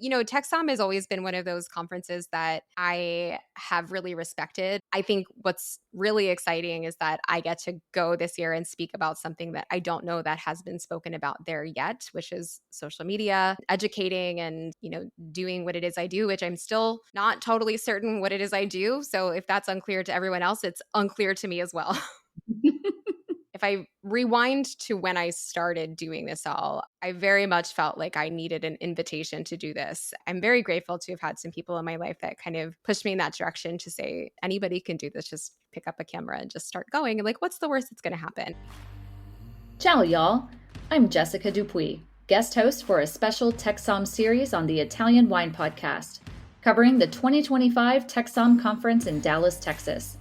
TEXSOM has always been one of those conferences that I have really respected. I think what's really exciting is that I get to go this year and speak about something that I don't know that has been spoken about there yet, which is social media, educating and, doing what it is I do, which I'm still not totally certain what it is I do. So if that's unclear to everyone else, it's unclear to me as well. If I rewind to when I started doing this all, I very much felt like I needed an invitation to do this. I'm very grateful to have had some people in my life that kind of pushed me in that direction to say, anybody can do this, just pick up a camera and just start going. And like, what's the worst that's going to happen? Ciao, y'all. I'm Jessica Dupuy, guest host for a special TEXSOM series on the Italian Wine Podcast, covering the 2025 TEXSOM Conference in Dallas, Texas.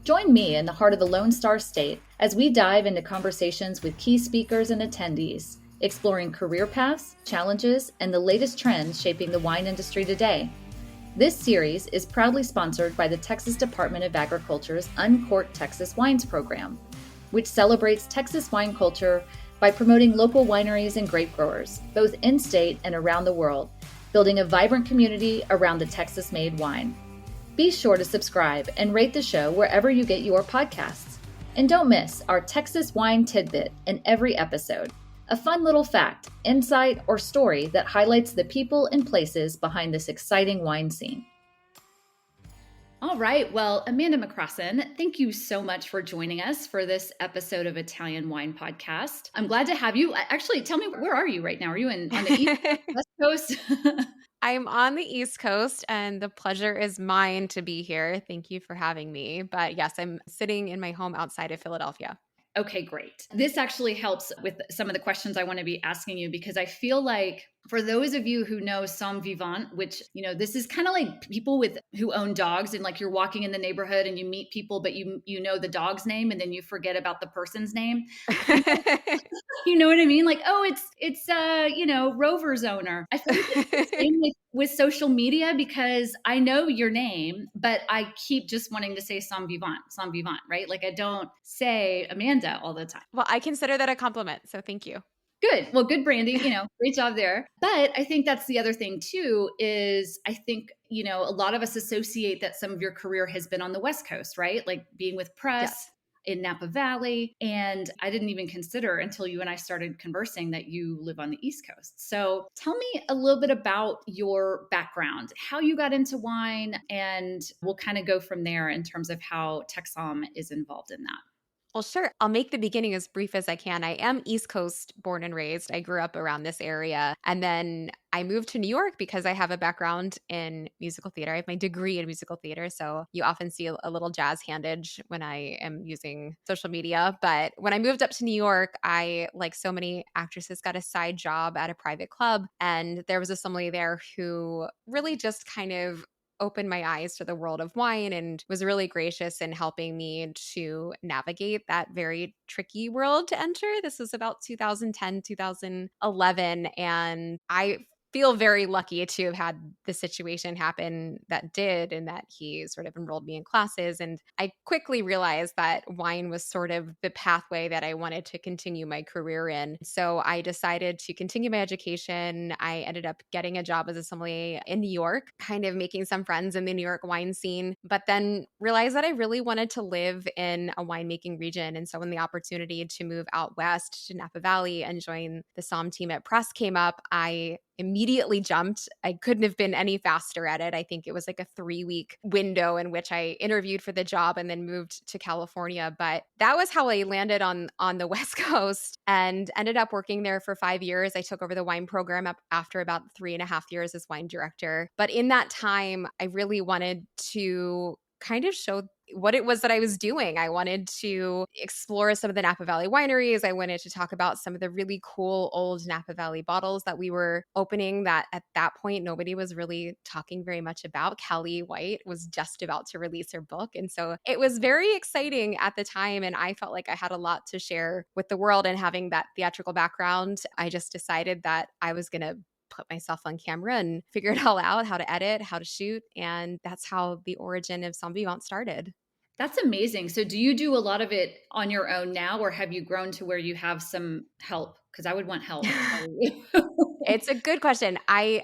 Join me in the heart of the Lone Star State as we dive into conversations with key speakers and attendees, exploring career paths, challenges, and the latest trends shaping the wine industry today. This series is proudly sponsored by the Texas Department of Agriculture's Uncork Texas Wines program, which celebrates Texas wine culture by promoting local wineries and grape growers, both in-state and around the world, building a vibrant community around the Texas-made wine. Be sure to subscribe and rate the show wherever you get your podcasts. And don't miss our Texas wine tidbit in every episode, a fun little fact, insight, or story that highlights the people and places behind this exciting wine scene. All right. Well, Amanda McCrossin, thank you so much for joining us for this episode of Italian Wine Podcast. I'm glad to have you. Actually, tell me, where are you right now? Are you on the East West Coast? I'm on the East Coast and the pleasure is mine to be here. Thank you for having me. But yes, I'm sitting in my home outside of Philadelphia. Okay, great. This actually helps with some of the questions I want to be asking you, because I feel like for those of you who know Som Vivant, which, this is kind of like people who own dogs, and like you're walking in the neighborhood and you meet people, but you know the dog's name and then you forget about the person's name. You know what I mean? Like, oh, it's Rover's owner. I feel like it's the same with social media, because I know your name, but I keep just wanting to say Som Vivant, right? Like I don't say Amanda all the time. Well, I consider that a compliment. So thank you. Good. Well, good branding, great job there. But I think that's the other thing too, is I think, a lot of us associate that some of your career has been on the West Coast, right? Like being with press. Yes. In Napa Valley. And I didn't even consider until you and I started conversing that you live on the East Coast. So tell me a little bit about your background, how you got into wine, and we'll kind of go from there in terms of how TEXSOM is involved in that. Well, sure. I'll make the beginning as brief as I can. I am East Coast born and raised. I grew up around this area. And then I moved to New York because I have a background in musical theater. I have my degree in musical theater. So you often see a little jazz handage when I am using social media. But when I moved up to New York, I, like so many actresses, got a side job at a private club. And there was a sommelier there who really just kind of opened my eyes to the world of wine and was really gracious in helping me to navigate that very tricky world to enter. This was about 2010, 2011. And I feel very lucky to have had the situation happen that did, and that he sort of enrolled me in classes. And I quickly realized that wine was sort of the pathway that I wanted to continue my career in. So I decided to continue my education. I ended up getting a job as a sommelier in New York, kind of making some friends in the New York wine scene, but then realized that I really wanted to live in a winemaking region. And so when the opportunity to move out west to Napa Valley and join the Som team at Press came up, I immediately jumped. I couldn't have been any faster at it. I think it was like a 3-week window in which I interviewed for the job and then moved to California. But that was how I landed on the West Coast and ended up working there for 5 years. I took over the wine program after about 3.5 years as wine director. But in that time, I really wanted to kind of show what it was that I was doing. I wanted to explore some of the Napa Valley wineries. I wanted to talk about some of the really cool old Napa Valley bottles that we were opening that at that point nobody was really talking very much about. Kelly White was just about to release her book. And so it was very exciting at the time. And I felt like I had a lot to share with the world. And having that theatrical background, I just decided that I was going to put myself on camera and figure it all out, how to edit, how to shoot. And that's how the origin of Som Vivant started. That's amazing. So do you do a lot of it on your own now, or have you grown to where you have some help? Because I would want help. It's a good question. I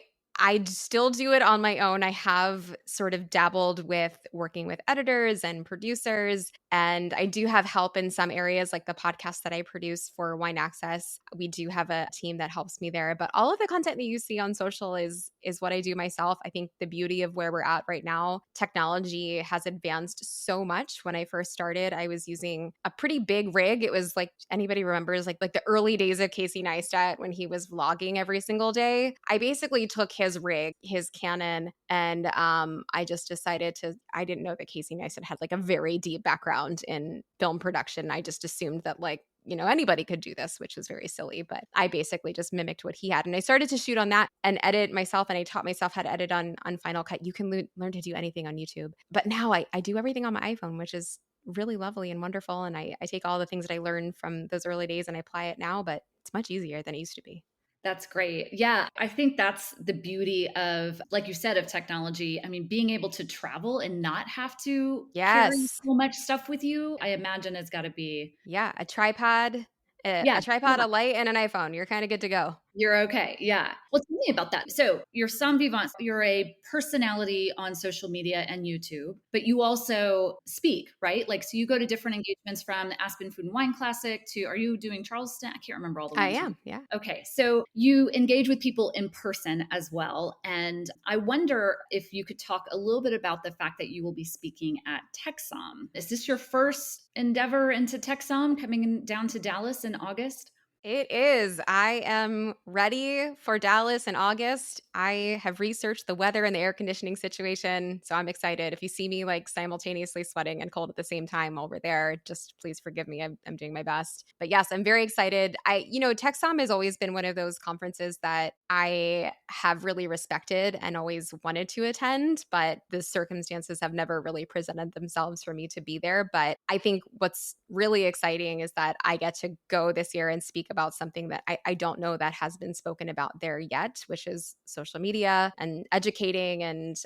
still do it on my own. I have sort of dabbled with working with editors and producers, and I do have help in some areas like the podcast that I produce for Wine Access. We do have a team that helps me there, but all of the content that you see on social is what I do myself. I think the beauty of where we're at right now, technology has advanced so much. When I first started, I was using a pretty big rig. It was like anybody remembers like the early days of Casey Neistat when he was vlogging every single day. I basically took his rig, his Canon, and I just decided to. I didn't know that Casey Neistat had like a very deep background in film production. I just assumed that like anybody could do this, which was very silly. But I basically just mimicked what he had, and I started to shoot on that and edit myself. And I taught myself how to edit on Final Cut. You can learn to do anything on YouTube, but now I do everything on my iPhone, which is really lovely and wonderful. And I take all the things that I learned from those early days and I apply it now, but it's much easier than it used to be. That's great. Yeah, I think that's the beauty of, like you said, of technology. I mean, being able to travel and not have to carry Yes. so much stuff with you, I imagine it's got to be. Yeah, a tripod, Yeah, a tripod, yeah. a light, and an iPhone. You're kinda good to go. You're okay. Yeah. Well, tell me about that. So, you're Somme Vivant. You're a personality on social media and YouTube, but you also speak, right? Like, so you go to different engagements from the Aspen Food and Wine Classic to, are you doing Charleston? I can't remember all the I ones you. am, yeah. Okay. So, you engage with people in person as well. And I wonder if you could talk a little bit about the fact that you will be speaking at TEXSOM. Is this your first endeavor into TEXSOM coming down to Dallas in August? It is. I am ready for Dallas in August. I have researched the weather and the air conditioning situation, so I'm excited. If you see me like simultaneously sweating and cold at the same time over there, just please forgive me. I'm doing my best. But yes, I'm very excited. TechSom has always been one of those conferences that I have really respected and always wanted to attend, but the circumstances have never really presented themselves for me to be there. But I think what's really exciting is that I get to go this year and speak about something that I don't know that has been spoken about there yet, which is social media and educating and,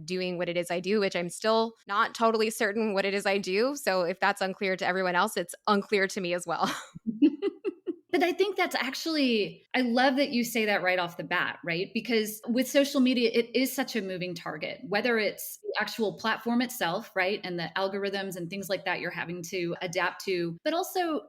doing what it is I do, which I'm still not totally certain what it is I do. So if that's unclear to everyone else, it's unclear to me as well. But I think that's actually, I love that you say that right off the bat, right? Because with social media, it is such a moving target, whether it's the actual platform itself, right? And the algorithms and things like that you're having to adapt to, but also,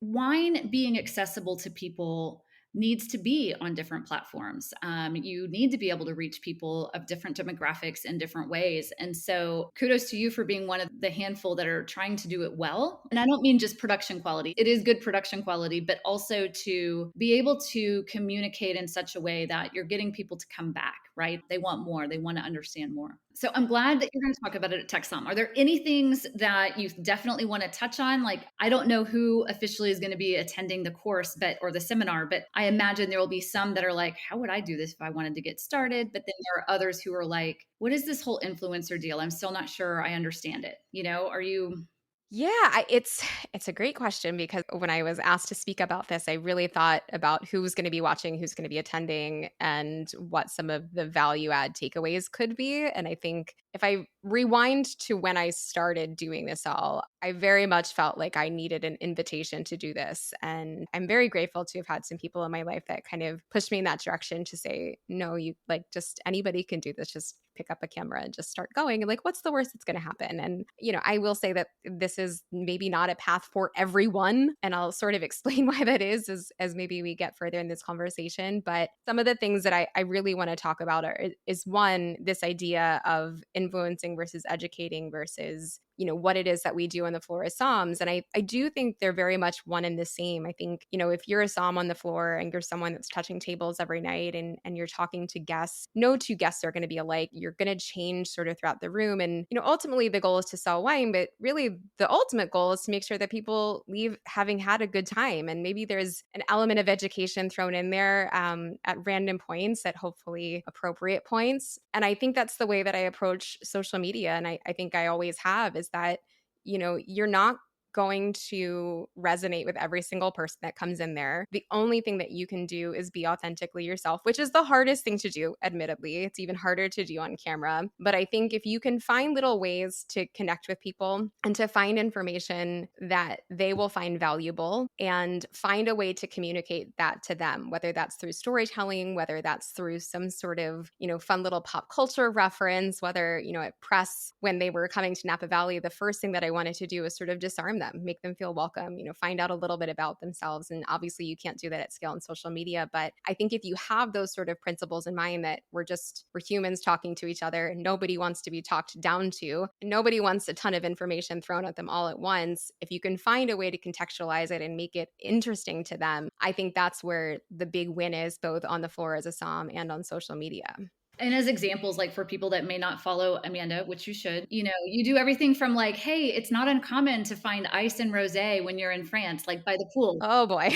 wine being accessible to people needs to be on different platforms. You need to be able to reach people of different demographics in different ways. And so kudos to you for being one of the handful that are trying to do it well. And I don't mean just production quality. It is good production quality, but also to be able to communicate in such a way that you're getting people to come back, right? They want more. They want to understand more. So I'm glad that you're going to talk about it at TechSom. Are there any things that you definitely want to touch on? Like, I don't know who officially is going to be attending the course, or the seminar, but I imagine there will be some that are like, how would I do this if I wanted to get started? But then there are others who are like, what is this whole influencer deal? I'm still not sure I understand it. Are you? Yeah, it's a great question because when I was asked to speak about this, I really thought about who's going to be watching, who's going to be attending, and what some of the value add takeaways could be. And I think if I rewind to when I started doing this all, I very much felt like I needed an invitation to do this. And I'm very grateful to have had some people in my life that kind of pushed me in that direction to say, no, you like just anybody can do this. Just pick up a camera and just start going. And like, what's the worst that's going to happen? And, I will say that this is maybe not a path for everyone. And I'll sort of explain why that is as maybe we get further in this conversation. But some of the things that I really want to talk about is one, this idea of influencing versus educating versus what it is that we do on the floor as somms. And I do think they're very much one and the same. I think, if you're a somm on the floor and you're someone that's touching tables every night and you're talking to guests, no two guests are going to be alike. You're going to change sort of throughout the room. And, ultimately the goal is to sell wine, but really the ultimate goal is to make sure that people leave having had a good time. And maybe there's an element of education thrown in there at random points, at hopefully appropriate points. And I think that's the way that I approach social media. And I think I always have is that, you're not going to resonate with every single person that comes in there. The only thing that you can do is be authentically yourself, which is the hardest thing to do, admittedly. It's even harder to do on camera. But I think if you can find little ways to connect with people and to find information that they will find valuable and find a way to communicate that to them, whether that's through storytelling, whether that's through some sort of, fun little pop culture reference, whether, at press when they were coming to Napa Valley, the first thing that I wanted to do was sort of disarm them, make them feel welcome, find out a little bit about themselves. And obviously you can't do that at scale on social media. But I think if you have those sort of principles in mind that we're humans talking to each other and nobody wants to be talked down to, nobody wants a ton of information thrown at them all at once. If you can find a way to contextualize it and make it interesting to them, I think that's where the big win is, both on the floor as a som and on social media. And as examples, like for people that may not follow Amanda, which you should, you do everything from like, hey, it's not uncommon to find ice and rosé when you're in France, like by the pool. Oh boy.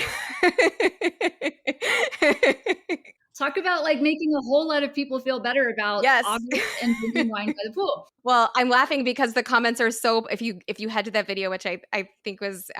Talk about like making a whole lot of people feel better about Yes. August and drinking wine by the pool. Well, I'm laughing because the comments are so, if you head to that video, which I think was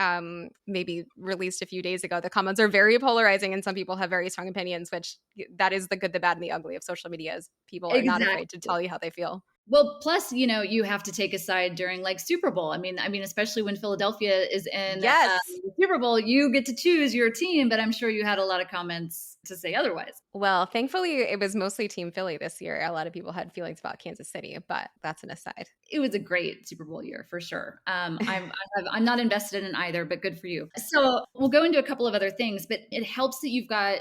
maybe released a few days ago, the comments are very polarizing and some people have very strong opinions, which that is the good, the bad, and the ugly of social media is people are not afraid to Exactly. tell you how they feel. Well, plus, you have to take a side during like Super Bowl. I mean, especially when Philadelphia is in Yes. the Super Bowl, you get to choose your team, but I'm sure you had a lot of comments to say otherwise. Well, thankfully, it was mostly Team Philly this year. A lot of people had feelings about Kansas City, but that's an aside. It was a great Super Bowl year for sure. I'm not invested in either, but good for you. So we'll go into a couple of other things, but it helps that you've got,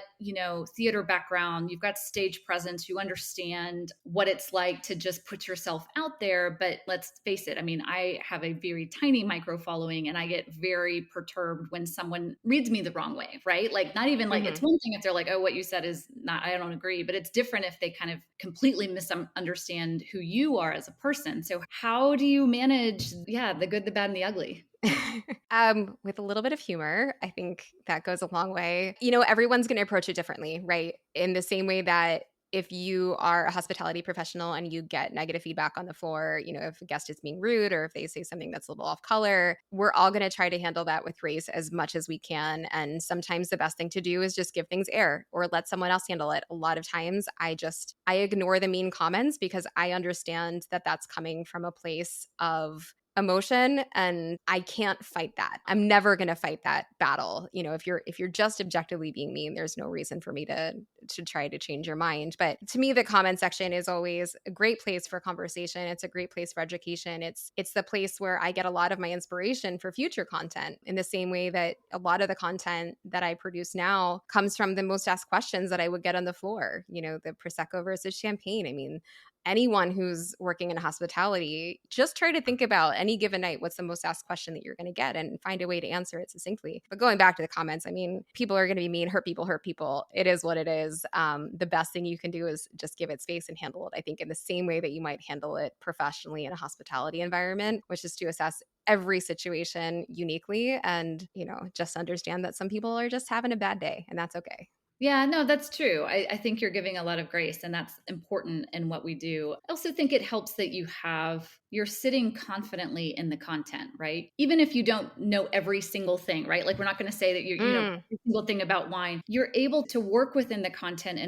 theater background, you've got stage presence, you understand what it's like to just put yourself out there. But let's face it, I have a very tiny micro following and I get very perturbed when someone reads me the wrong way, right? Like not even like it's one thing if they're like, oh, what you said is not, I don't agree, but it's different if they kind of completely misunderstand who you are as a person. So how do you manage, the good, the bad, and the ugly? With a little bit of humor, I think that goes a long way. Everyone's going to approach it differently, right? In the same way that if you are a hospitality professional and you get negative feedback on the floor, if a guest is being rude or if they say something that's a little off color, we're all going to try to handle that with grace as much as we can. And sometimes the best thing to do is just give things air or let someone else handle it. A lot of times I ignore the mean comments because I understand that that's coming from a place of emotion and I can't fight that. I'm never going to fight that battle. If you're just objectively being mean, there's no reason for me to try to change your mind. But to me, the comment section is always a great place for conversation. It's a great place for education. It's the place where I get a lot of my inspiration for future content in the same way that a lot of the content that I produce now comes from the most asked questions that I would get on the floor, the Prosecco versus champagne. Anyone who's working in hospitality, just try to think about any given night, what's the most asked question that you're going to get and find a way to answer it succinctly. But going back to the comments, people are going to be mean, hurt people. It is what it is. The best thing you can do is just give it space and handle it, I think, in the same way that you might handle it professionally in a hospitality environment, which is to assess every situation uniquely and, just understand that some people are just having a bad day and that's okay. Yeah, no, that's true. I think you're giving a lot of grace, and that's important in what we do. I also think it helps that you're sitting confidently in the content, right? Even if you don't know every single thing, right? Like we're not going to say that you know every single thing about wine. You're able to work within the content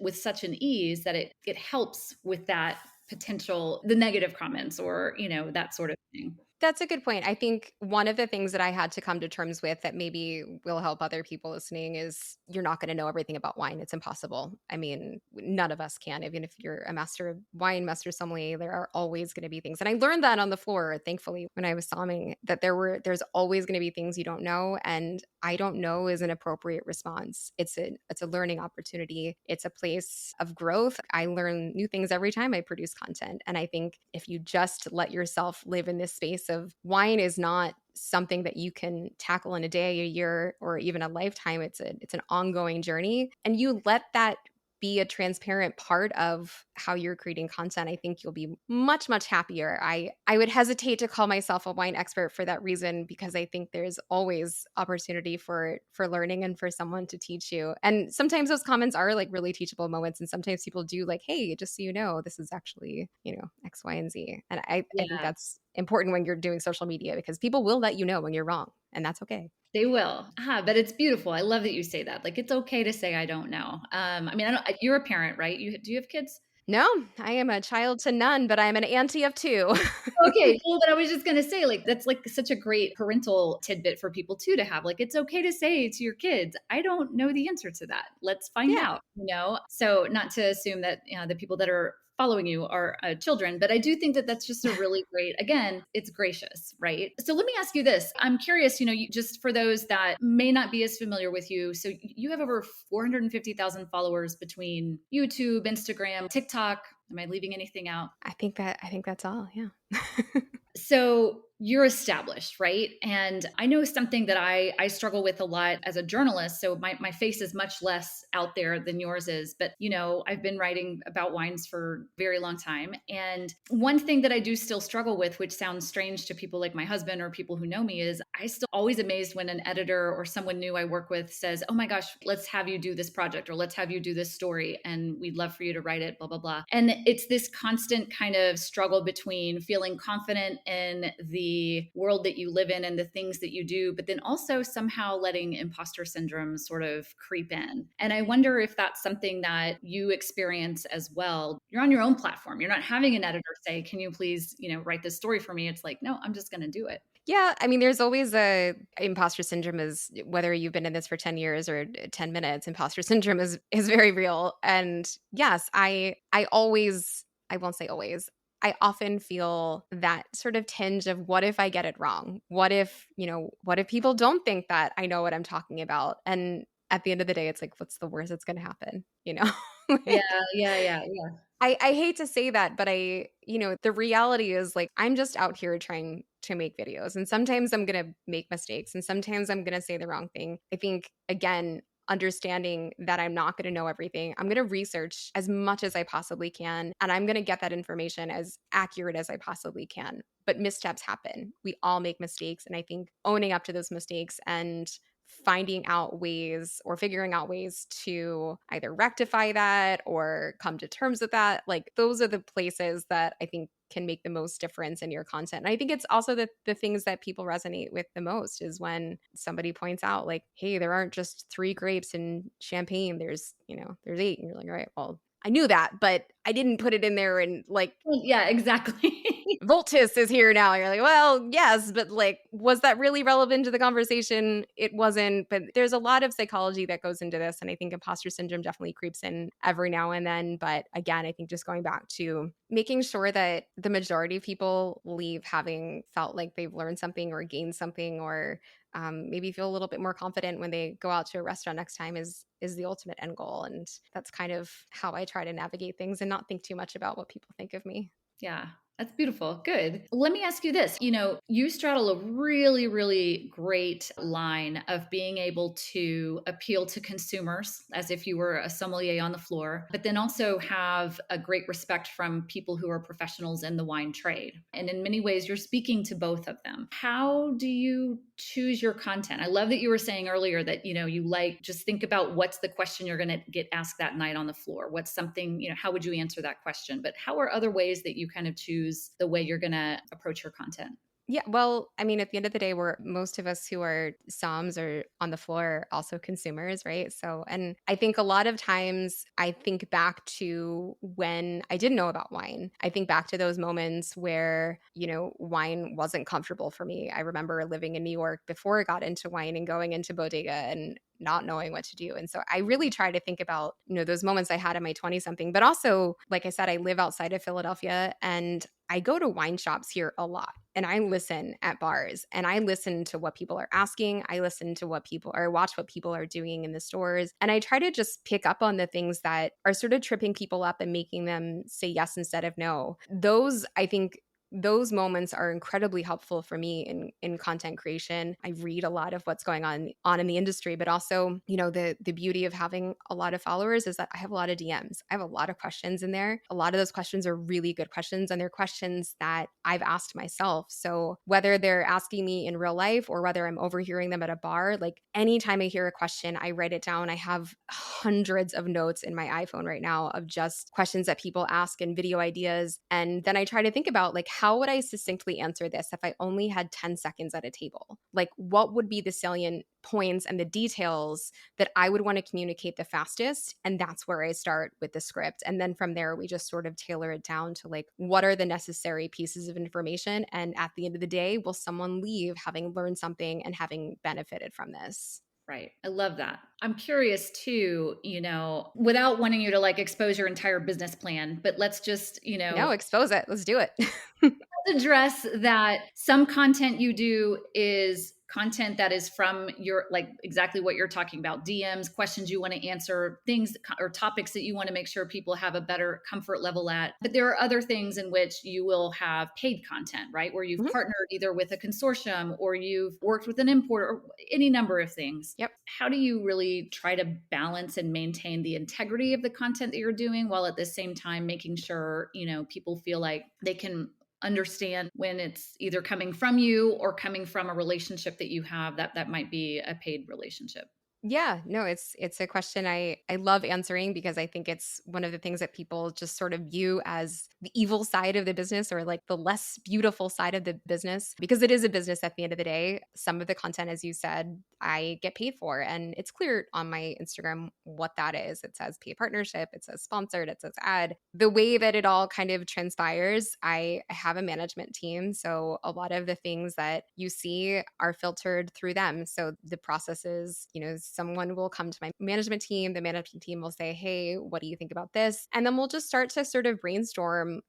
with such an ease that it helps with that potential, the negative comments or, that sort of thing. That's a good point. I think one of the things that I had to come to terms with that maybe will help other people listening is you're not going to know everything about wine. It's impossible. None of us can. Even if you're a master of wine, master sommelier, there are always going to be things. And I learned that on the floor, thankfully, when I was somming, that there's always going to be things you don't know. And I don't know is an appropriate response. It's a learning opportunity. It's a place of growth. I learn new things every time I produce content. And I think if you just let yourself live in this space of wine is not something that you can tackle in a day, a year, or even a lifetime. It's an ongoing journey. And you let that be a transparent part of how you're creating content, I think you'll be much, much happier. I would hesitate to call myself a wine expert for that reason, because I think there's always opportunity for learning and for someone to teach you. And sometimes those comments are like really teachable moments. And sometimes people do like, hey, just so you know, this is actually, X, Y, and Z. And I think Yeah, that's important when you're doing social media, because people will let you know when you're wrong. And that's okay. they will. But it's beautiful. I love that you say that. Like, it's okay to say, I don't know. I mean, you're a parent, right? Do you have kids? No, I am a child to none, but I'm an auntie of two. Okay, well, but I was just gonna say, like, that's like such a great parental tidbit for people too to have. Like, it's okay to say to your kids, I don't know the answer to that. Let's find Yeah. out, you know? So, not to assume that, the people that are following you are children, but I do think that that's just a really great, again, it's gracious, right? So, let me ask you this. I'm curious, just for those that may not be as familiar with you. So, you have over 450,000 followers between YouTube, Instagram, TikTok. Am I leaving anything out? I think that's all. Yeah. So you're established, right? And I know something that I struggle with a lot as a journalist. So my face is much less out there than yours is. But, I've been writing about wines for a very long time. And one thing that I do still struggle with, which sounds strange to people like my husband or people who know me, is I still always amazed when an editor or someone new I work with says, oh my gosh, let's have you do this project or let's have you do this story. And we'd love for you to write it, blah, blah, blah. And it's this constant kind of struggle between feeling confident in the world that you live in and the things that you do, but then also somehow letting imposter syndrome sort of creep in. And I wonder if that's something that you experience as well. You're on your own platform. You're not having an editor say, can you please, write this story for me? It's like, no, I'm just going to do it. Yeah, I mean, there's always a imposter syndrome. Is whether you've been in this for 10 years or 10 minutes, imposter syndrome is very real. And yes, I won't say always. I often feel that sort of tinge of, what if I get it wrong? What if people don't think that I know what I'm talking about? And at the end of the day, it's like, what's the worst that's going to happen? Yeah, Like, yeah, yeah, yeah. I hate to say that, but the reality is, like, I'm just out here trying to make videos. And sometimes I'm going to make mistakes and sometimes I'm going to say the wrong thing. I think, again, understanding that I'm not going to know everything, I'm going to research as much as I possibly can. And I'm going to get that information as accurate as I possibly can. But missteps happen. We all make mistakes. And I think owning up to those mistakes and finding out ways or figuring out ways to either rectify that or come to terms with that, like, those are the places that I think can make the most difference in your content. And I think it's also the things that people resonate with the most is when somebody points out, like, hey, there aren't just 3 grapes in champagne, there's 8. And you're like, all right, well, I knew that, but I didn't put it in there. And, like, Well, yeah, exactly. Voltis is here now. You're like, well, yes, but, like, was that really relevant to the conversation? It wasn't. But there's a lot of psychology that goes into this. And I think imposter syndrome definitely creeps in every now and then. But again, I think just going back to making sure that the majority of people leave having felt like they've learned something or gained something, or maybe feel a little bit more confident when they go out to a restaurant next time is the ultimate end goal. And that's kind of how I try to navigate things and not think too much about what people think of me. Yeah, that's beautiful. Good. Let me ask you this. You straddle a really, really great line of being able to appeal to consumers as if you were a sommelier on the floor, but then also have a great respect from people who are professionals in the wine trade. And in many ways, you're speaking to both of them. How do you choose your content? I love that you were saying earlier that, you like, just think about what's the question you're going to get asked that night on the floor. What's something, how would you answer that question? But how are other ways that you kind of choose the way you're going to approach your content? Yeah, well, I mean, at the end of the day, we're most of us who are somms or on the floor are also consumers, right? So, and I think a lot of times I think back to when I didn't know about wine. I think back to those moments where, wine wasn't comfortable for me. I remember living in New York before I got into wine and going into bodega and not knowing what to do. And so I really try to think about, those moments I had in my 20 something, but also, like I said, I live outside of Philadelphia and I go to wine shops here a lot and I listen at bars and I listen to what people are asking. I listen to watch what people are doing in the stores. And I try to just pick up on the things that are sort of tripping people up and making them say yes instead of no. Those, I think, those moments are incredibly helpful for me in content creation. I read a lot of what's going on in the industry, but also, the beauty of having a lot of followers is that I have a lot of DMs. I have a lot of questions in there. A lot of those questions are really good questions, and they're questions that I've asked myself. So whether they're asking me in real life or whether I'm overhearing them at a bar, like anytime I hear a question, I write it down. I have hundreds of notes in my iPhone right now of just questions that people ask and video ideas. And then I try to think about, like, how would I succinctly answer this if I only had 10 seconds at a table? Like, what would be the salient points and the details that I would want to communicate the fastest? And that's where I start with the script. And then from there, we just sort of tailor it down to, like, what are the necessary pieces of information? And at the end of the day, will someone leave having learned something and having benefited from this? Right. I love that. I'm curious too, without wanting you to like expose your entire business plan, but let's just, No, expose it. Let's do it. address that some content you do is content that is from your, like, exactly what you're talking about, DMs, questions you want to answer, things or topics that you want to make sure people have a better comfort level at. But there are other things in which you will have paid content, right, where you've Mhm. partnered either with a consortium or you've worked with an importer or any number of things. Yep. How do you really try to balance and maintain the integrity of the content that you're doing while at the same time making sure, people feel like they can understand when it's either coming from you or coming from a relationship that you have that might be a paid relationship? Yeah, no, it's a question I love answering because I think it's one of the things that people just sort of view as the evil side of the business, or like the less beautiful side of the business, because it is a business at the end of the day. Some of the content, as you said, I get paid for, and it's clear on my Instagram what that is. It says paid partnership, it says sponsored, it says ad. The way that it all kind of transpires, I have a management team, so a lot of the things that you see are filtered through them. So the process is, someone will come to my management team. The management team will say, hey, what do you think about this? And then we'll just start to sort of brainstorm,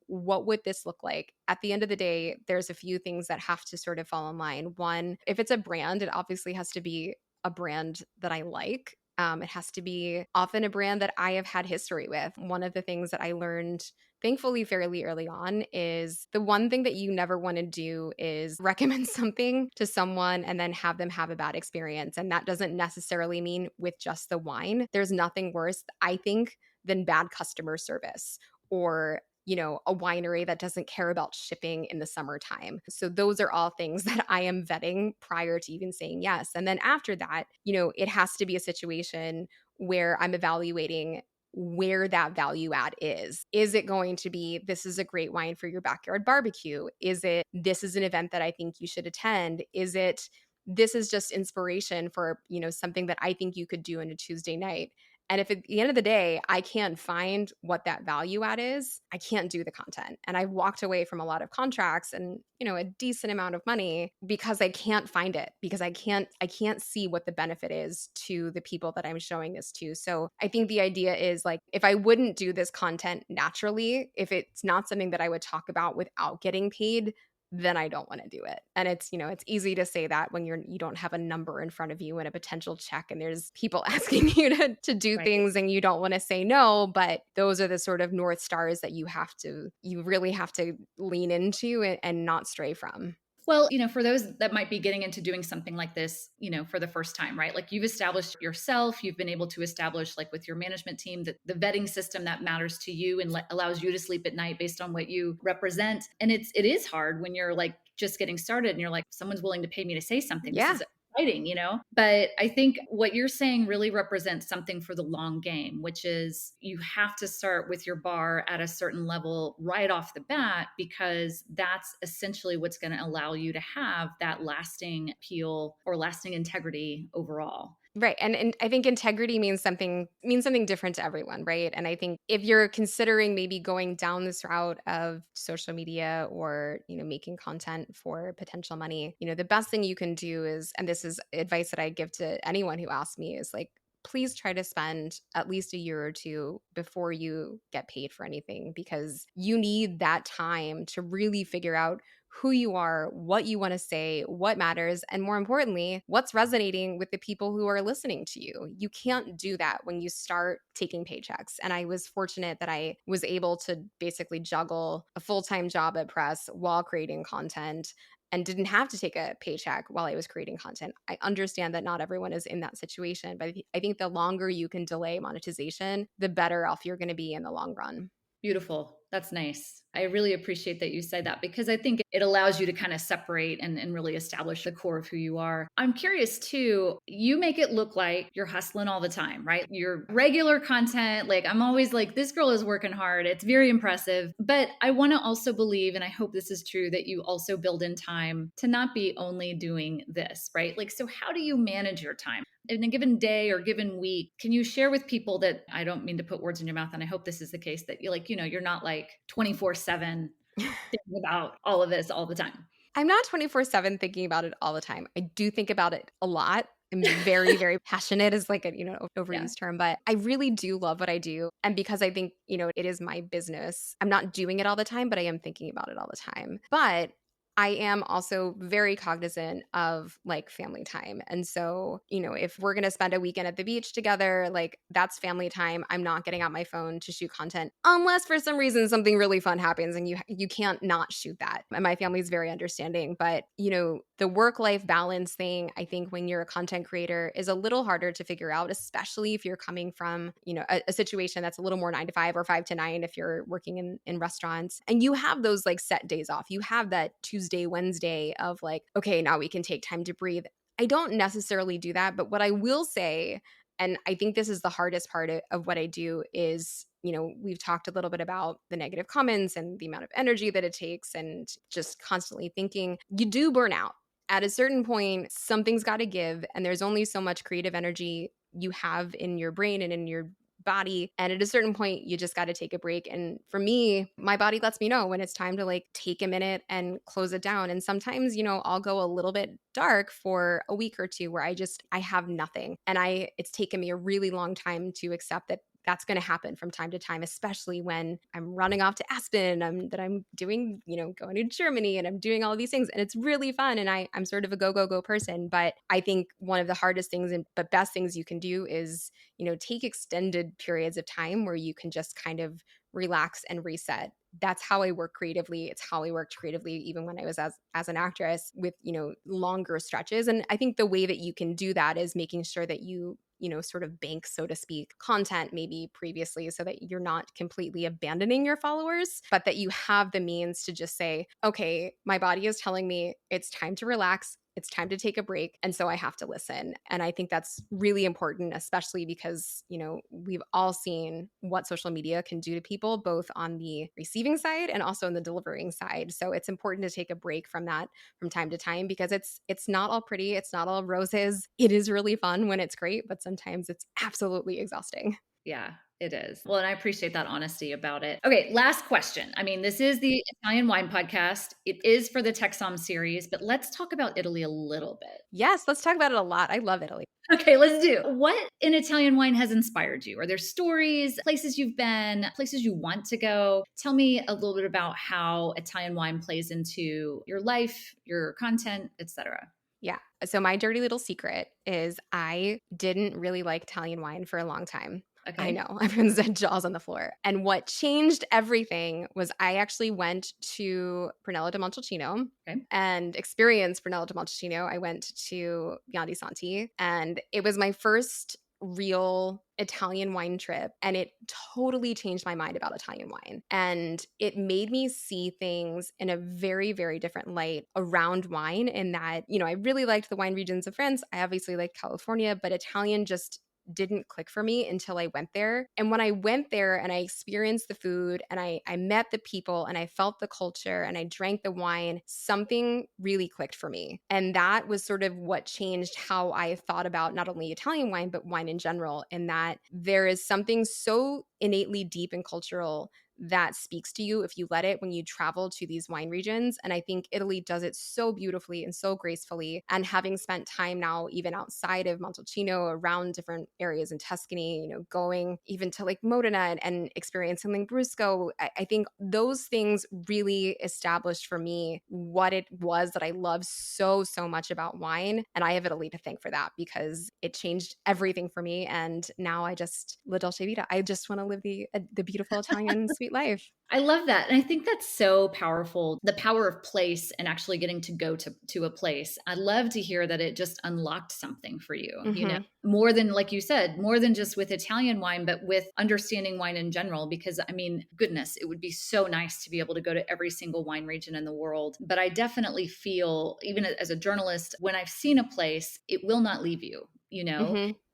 what would this look like? At the end of the day, there's a few things that have to sort of fall in line. One, if it's a brand, it obviously has to be a brand that I like. It has to be often a brand that I have had history with. One of the things that I learned, thankfully, fairly early on is the one thing that you never want to do is recommend something to someone and then have them have a bad experience. And that doesn't necessarily mean with just the wine. There's nothing worse, I think, than bad customer service, or a winery that doesn't care about shipping in the summertime. So those are all things that I am vetting prior to even saying yes. And then after that, it has to be a situation where I'm evaluating where that value add is. Is it going to be, this is a great wine for your backyard barbecue? Is it, this is an event that I think you should attend? Is it, this is just inspiration for, something that I think you could do on a Tuesday night? And if at the end of the day, I can't find what that value add is, I can't do the content. And I've walked away from a lot of contracts and, a decent amount of money because I can't find it, because I can't see what the benefit is to the people that I'm showing this to. So I think the idea is, like, if I wouldn't do this content naturally, if it's not something that I would talk about without getting paid, then I don't want to do it. And it's easy to say that when you don't have a number in front of you and a potential check, and there's people asking you to do Right. things and you don't want to say no, but those are the sort of north stars that you really have to lean into and not stray from. Well, for those that might be getting into doing something like this, for the first time, right? Like, you've established yourself, you've been able to establish, like, with your management team, the vetting system that matters to you and allows you to sleep at night based on what you represent. And it is hard when you're like just getting started and you're like, someone's willing to pay me to say something. This Yeah. is exciting, But I think what you're saying really represents something for the long game, which is you have to start with your bar at a certain level right off the bat, because that's essentially what's going to allow you to have that lasting appeal or lasting integrity overall. Right. And I think integrity means something different to everyone, right? And I think if you're considering maybe going down this route of social media or, making content for potential money, the best thing you can do is, and this is advice that I give to anyone who asks me, is like, please try to spend at least a year or two before you get paid for anything, because you need that time to really figure out who you are, what you want to say, what matters, and more importantly, what's resonating with the people who are listening to you. You can't do that when you start taking paychecks. And I was fortunate that I was able to basically juggle a full-time job at Press while creating content and didn't have to take a paycheck while I was creating content. I understand that not everyone is in that situation, but I think the longer you can delay monetization, the better off you're going to be in the long run. Beautiful. That's nice. I really appreciate that you said that because I think it allows you to kind of separate and really establish the core of who you are. I'm curious too, you make it look like you're hustling all the time, right? Your regular content, like I'm always like, this girl is working hard. It's very impressive. But I want to also believe, and I hope this is true, that you also build in time to not be only doing this, right? Like, so how do you manage your time? In a given day or given week, can you share with people that I don't mean to put words in your mouth, and I hope this is the case that you're like, you're not like 24/7 thinking about all of this all the time. I'm not 24/7 thinking about it all the time. I do think about it a lot. I'm very, very passionate is like a, Yeah. overused term, but I really do love what I do. And because I think, it is my business, I'm not doing it all the time, but I am thinking about it all the time. But I am also very cognizant of like family time. And so, if we're going to spend a weekend at the beach together, like that's family time. I'm not getting out my phone to shoot content unless for some reason something really fun happens and you can't not shoot that. And my family's very understanding, but the work-life balance thing, I think when you're a content creator is a little harder to figure out, especially if you're coming from, a situation that's a little more 9 to 5 or 5 to 9 if you're working in restaurants. And you have those like set days off. You have that Tuesday, Wednesday of like, okay, now we can take time to breathe. I don't necessarily do that, but what I will say, and I think this is the hardest part of what I do is, we've talked a little bit about the negative comments and the amount of energy that it takes and just constantly thinking you do burn out. At a certain point, something's got to give, and there's only so much creative energy you have in your brain and in your body. And at a certain point, you just got to take a break. And for me, my body lets me know when it's time to like take a minute and close it down. And sometimes, I'll go a little bit dark for a week or two where I have nothing. And it's taken me a really long time to accept that that's going to happen from time to time, especially when I'm running off to Aspen, that I'm doing, going to Germany and I'm doing all of these things. And it's really fun. And I'm sort of a go, go, go person. But I think one of the hardest things but best things you can do is, take extended periods of time where you can just kind of relax and reset. That's how I work creatively. It's how I worked creatively even when I was as an actress with, longer stretches. And I think the way that you can do that is making sure that you sort of bank, so to speak, content maybe previously so that you're not completely abandoning your followers, but that you have the means to just say, okay, my body is telling me it's time to relax. It's time to take a break. And so I have to listen. And I think that's really important, especially because, we've all seen what social media can do to people, both on the receiving side and also on the delivering side. So it's important to take a break from that from time to time because it's not all pretty. It's not all roses. It is really fun when it's great, but sometimes it's absolutely exhausting. Yeah, it is. Well, and I appreciate that honesty about it. Okay, last question. I mean, this is the Italian wine podcast. It is for the TEXSOM series, but let's talk about Italy a little bit. Yes, let's talk about it a lot. I love Italy. Okay, let's do. What in Italian wine has inspired you? Are there stories, places you've been, places you want to go? Tell me a little bit about how Italian wine plays into your life, your content, etc. Yeah. So my dirty little secret is I didn't really like Italian wine for a long time. I Okay. know. Everyone said jaws on the floor. And what changed everything was I actually went to Brunello di Montalcino Okay. and experienced Brunello di Montalcino. I went to Bianchi Santi, and it was my first real Italian wine trip. And it totally changed my mind about Italian wine. And it made me see things in a very, very different light around wine. In that, I really liked the wine regions of France. I obviously liked California, but Italian just didn't click for me until I went there. And when I went there and I experienced the food and I met the people and I felt the culture and I drank the wine, something really clicked for me. And that was sort of what changed how I thought about not only Italian wine, but wine in general, in that there is something so innately deep and cultural that speaks to you if you let it when you travel to these wine regions. And I think Italy does it so beautifully and so gracefully. And having spent time now, even outside of Montalcino, around different areas in Tuscany, going even to like Modena and experiencing Lambrusco, I think those things really established for me what it was that I love so, so much about wine. And I have Italy to thank for that because it changed everything for me. And now I just, La Dolce Vita, I just want to live the beautiful Italian sweet life. I love that. And I think that's so powerful. The power of place and actually getting to go to a place. I love to hear that it just unlocked something for you, more than, like you said, more than just with Italian wine, but with understanding wine in general. Because I mean, goodness, it would be so nice to be able to go to every single wine region in the world. But I definitely feel, even as a journalist, when I've seen a place, it will not leave you,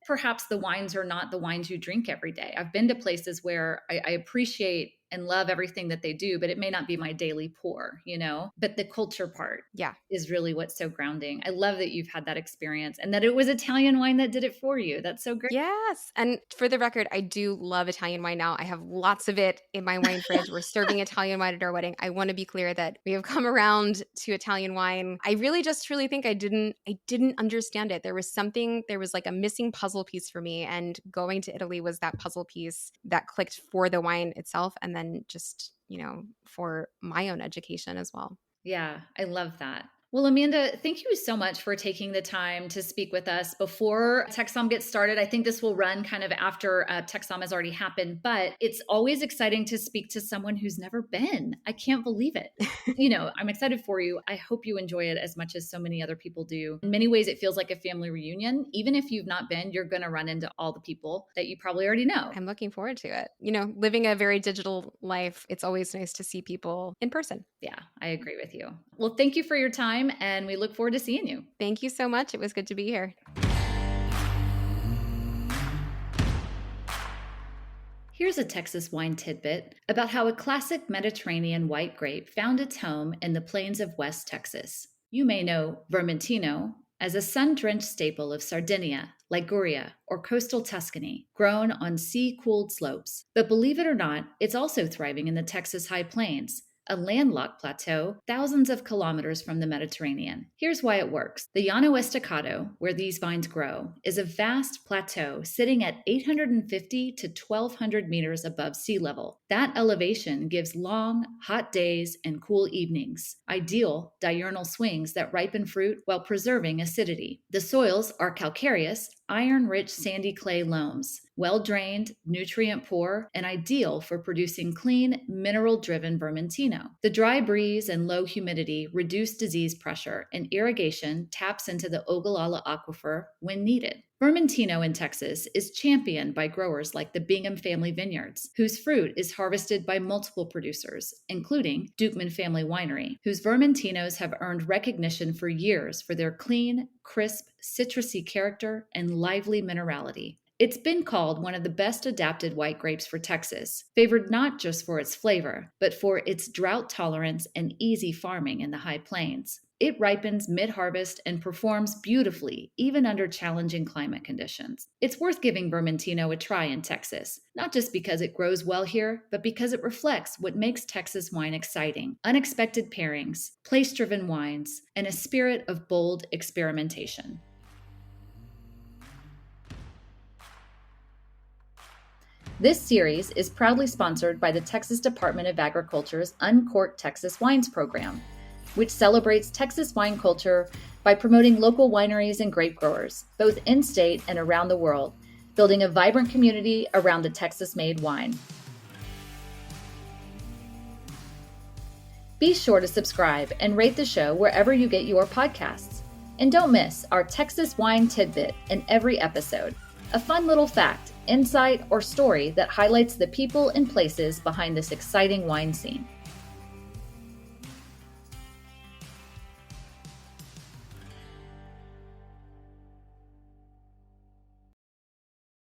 Perhaps the wines are not the wines you drink every day. I've been to places where I appreciate and love everything that they do, but it may not be my daily pour, But the culture part is really what's so grounding. I love that you've had that experience and that it was Italian wine that did it for you. That's so great. Yes. And for the record, I do love Italian wine now. I have lots of it in my wine fridge. We're serving Italian wine at our wedding. I want to be clear that we have come around to Italian wine. I really just truly think I didn't understand it. There was like a missing puzzle piece for me. And going to Italy was that puzzle piece that clicked for the wine itself. And then just, for my own education as well. Yeah, I love that. Well, Amanda, thank you so much for taking the time to speak with us before TEXSOM gets started. I think this will run kind of after TEXSOM has already happened, but it's always exciting to speak to someone who's never been. I can't believe it. I'm excited for you. I hope you enjoy it as much as so many other people do. In many ways, it feels like a family reunion. Even if you've not been, you're going to run into all the people that you probably already know. I'm looking forward to it. Living a very digital life, it's always nice to see people in person. Yeah, I agree with you. Well, thank you for your time, and we look forward to seeing you. Thank you so much. It was good to be here. Here's a Texas wine tidbit about how a classic Mediterranean white grape found its home in the plains of West Texas. You may know Vermentino as a sun-drenched staple of Sardinia, Liguria, or coastal Tuscany, grown on sea-cooled slopes. But believe it or not, it's also thriving in the Texas High Plains, a landlocked plateau thousands of kilometers from the Mediterranean. Here's why it works. The Llano Estacado, where these vines grow, is a vast plateau sitting at 850 to 1,200 meters above sea level. That elevation gives long, hot days and cool evenings, ideal diurnal swings that ripen fruit while preserving acidity. The soils are calcareous, iron-rich sandy clay loams, well-drained, nutrient-poor, and ideal for producing clean, mineral-driven Vermentino. The dry breeze and low humidity reduce disease pressure, and irrigation taps into the Ogallala Aquifer when needed. Vermentino in Texas is championed by growers like the Bingham Family Vineyards, whose fruit is harvested by multiple producers, including Dukeman Family Winery, whose Vermentinos have earned recognition for years for their clean, crisp, citrusy character and lively minerality. It's been called one of the best adapted white grapes for Texas, favored not just for its flavor, but for its drought tolerance and easy farming in the High Plains. It ripens mid-harvest and performs beautifully, even under challenging climate conditions. It's worth giving Vermentino a try in Texas, not just because it grows well here, but because it reflects what makes Texas wine exciting: unexpected pairings, place-driven wines, and a spirit of bold experimentation. This series is proudly sponsored by the Texas Department of Agriculture's Uncork Texas Wines program, which celebrates Texas wine culture by promoting local wineries and grape growers, both in-state and around the world, building a vibrant community around the Texas-made wine. Be sure to subscribe and rate the show wherever you get your podcasts. And don't miss our Texas wine tidbit in every episode, a fun little fact, insight, or story that highlights the people and places behind this exciting wine scene.